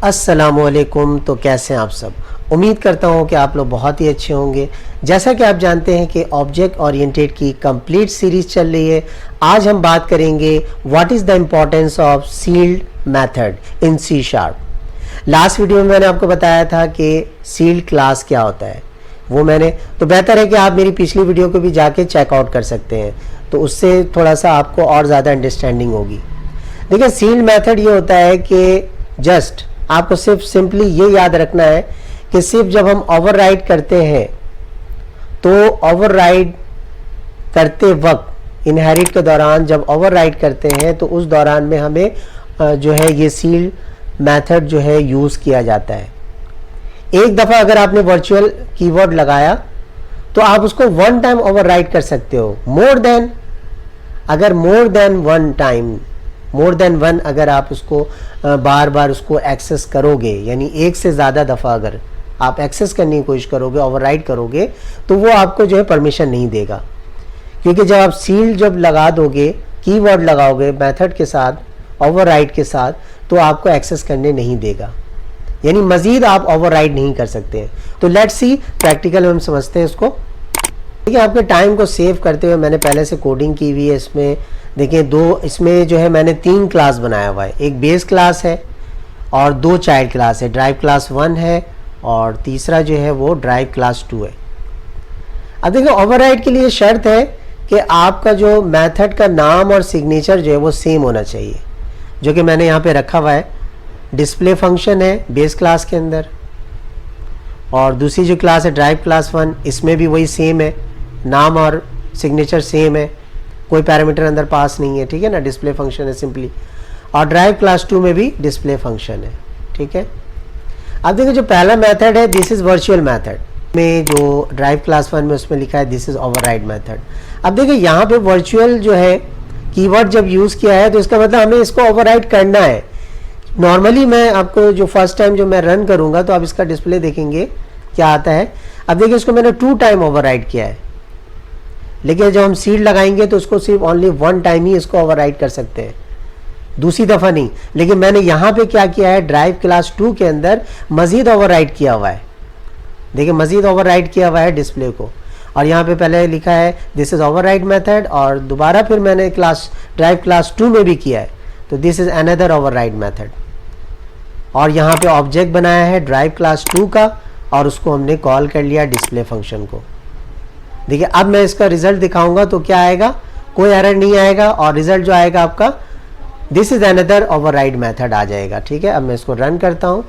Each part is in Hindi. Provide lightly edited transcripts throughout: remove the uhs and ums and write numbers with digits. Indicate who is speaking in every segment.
Speaker 1: अस्सलामुअलैकुम। तो कैसे हैं आप सब? उम्मीद करता हूं कि आप लोग बहुत ही अच्छे होंगे। जैसा कि आप जानते हैं कि ऑब्जेक्ट ओरिएंटेड की कंप्लीट सीरीज चल रही है। आज हम बात करेंगे what is the importance of sealed method in C sharp. Last video में मैंने आपको बताया था कि सील्ड क्लास क्या होता है, वो मैंने तो बेहतर है कि आप मेरी पिछली वीडियो को भी जाके चेकआउट कर सकते हैं, तो उससे थोड़ा सा आपको और ज़्यादा अंडरस्टैंडिंग होगी। देखिए, सील्ड मेथड ये होता है कि जस्ट आपको सिर्फ सिंपली ये याद रखना है कि सिर्फ जब हम ओवरराइड करते हैं तो ओवरराइड करते वक्त इनहेरिट के दौरान जब ओवरराइड करते हैं तो उस दौरान में हमें जो है ये सील्ड मेथड जो है यूज़ किया जाता है। एक दफ़ा अगर आपने वर्चुअल कीवर्ड लगाया तो आप उसको वन टाइम ओवरराइड कर सकते हो। मोर देन वन अगर आप उसको बार बार उसको एक्सेस करोगे, यानी एक से ज़्यादा दफ़ा अगर आप एक्सेस करने की कोशिश करोगे, ओवरराइड करोगे, तो वो आपको जो है परमिशन नहीं देगा। क्योंकि जब आप सील्ड जब लगा दोगे, कीवर्ड लगाओगे मेथड के साथ, ओवरराइड के साथ, तो आपको एक्सेस करने नहीं देगा, यानी मज़ीद आप ओवरराइड नहीं कर सकते हैं। तो लेट्स सी प्रैक्टिकल में हम समझते हैं इसको। देखिए, आपके टाइम को सेव करते हुए मैंने पहले से कोडिंग की हुई है। इसमें देखिए इसमें जो है मैंने 3 क्लास बनाया हुआ है। एक बेस क्लास है और 2 चाइल्ड क्लास है। ड्राइव क्लास 1 है और तीसरा जो है वो ड्राइव क्लास 2 है। अब देखिए, ओवरराइड के लिए शर्त है कि आपका जो मेथड का नाम और सिग्नेचर जो है वो सेम होना चाहिए, जो कि मैंने यहाँ पे रखा हुआ है। डिस्प्ले फंक्शन है बेस क्लास के अंदर, और दूसरी जो क्लास है ड्राइव क्लास 1, इसमें भी वही सेम है, नाम और सिग्नेचर सेम है, कोई पैरामीटर अंदर पास नहीं है, ठीक है ना। डिस्प्ले फंक्शन है सिंपली। और ड्राइव क्लास 2 में भी डिस्प्ले फंक्शन है, ठीक है। अब देखिए, जो पहला मेथड है दिस इज़ वर्चुअल मेथड में, जो ड्राइव क्लास 1 में उसमें लिखा है दिस इज़ ओवरराइड मेथड। अब देखिए, यहाँ पे वर्चुअल जो है कीवर्ड जब यूज़ किया है तो इसका मतलब हमें इसको ओवरराइड करना है। नॉर्मली मैं आपको जो फर्स्ट टाइम जो मैं रन करूँगा तो आप इसका डिस्प्ले देखेंगे क्या आता है। अब देखिए, इसको मैंने 2 टाइम ओवरराइड किया है, लेकिन जब हम सीड लगाएंगे तो उसको सिर्फ ओनली 1 टाइम ही इसको ओवरराइड कर सकते हैं, दूसरी दफ़ा नहीं। लेकिन मैंने यहाँ पे क्या किया है, ड्राइव क्लास 2 के अंदर मज़ीद ओवरराइड किया हुआ है। देखिए, मज़ीद ओवरराइड किया हुआ है डिस्प्ले को, और यहाँ पे पहले लिखा है दिस इज़ ओवरराइड मेथड, और दोबारा फिर मैंने ड्राइव क्लास 2 में भी किया है, तो this is another override method. और यहाँ पे ऑब्जेक्ट बनाया है ड्राइव क्लास 2 का, और उसको हमने कॉल कर लिया डिस्प्ले फंक्शन को। देखिए, अब मैं इसका रिजल्ट दिखाऊंगा तो क्या आएगा, कोई एरर नहीं आएगा, और रिजल्ट जो आएगा आपका this is another override method आ जाएगा, ठीक है। अब मैं इसको रन करता हूं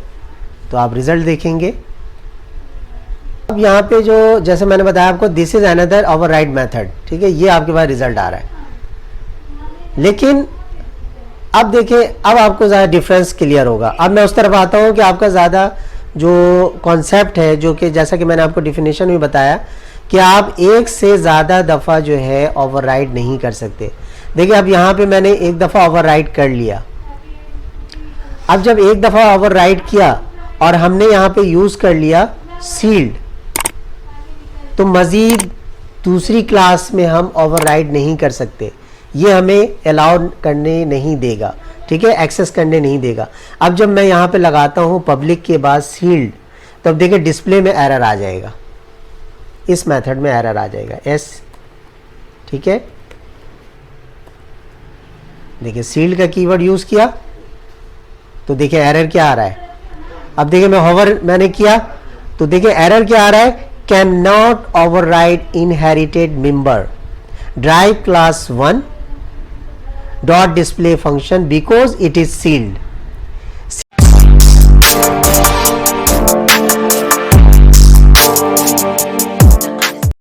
Speaker 1: तो आप रिजल्ट देखेंगे। अब यहाँ पे जो जैसे मैंने बताया आपको this is another override method, ठीक है, ये आपके पास रिजल्ट आ रहा है। लेकिन अब देखिए, अब आपको ज़्यादा डिफरेंस क्लियर होगा। अब मैं उस तरफ आता हूँ कि आपका ज़्यादा जो कॉन्सेप्ट है, जो कि जैसा कि मैंने आपको डिफिनेशन में बताया कि आप एक से ज़्यादा दफ़ा जो है ओवरराइड नहीं कर सकते। देखिए, अब यहाँ पे मैंने एक दफ़ा ओवरराइड कर लिया। अब जब एक दफ़ा ओवरराइड किया और हमने यहाँ पे यूज़ कर लिया सील्ड, तो मज़ीद दूसरी क्लास में हम ओवरराइड नहीं कर सकते, ये हमें अलाउ करने नहीं देगा, ठीक है, एक्सेस करने नहीं देगा। अब जब मैं यहाँ पे लगाता हूँ पब्लिक के बाद सील्ड, तब देखिए डिस्प्ले में एरर आ जाएगा, इस मेथड में एरर आ जाएगा एस, ठीक है। देखिए, सील्ड का कीवर्ड यूज़ किया तो देखिए एरर क्या आ रहा है। अब देखिए, मैं होवर मैंने किया तो देखिए एरर क्या आ रहा है, can not override inherited member drive class 1 dot display function because it is sealed.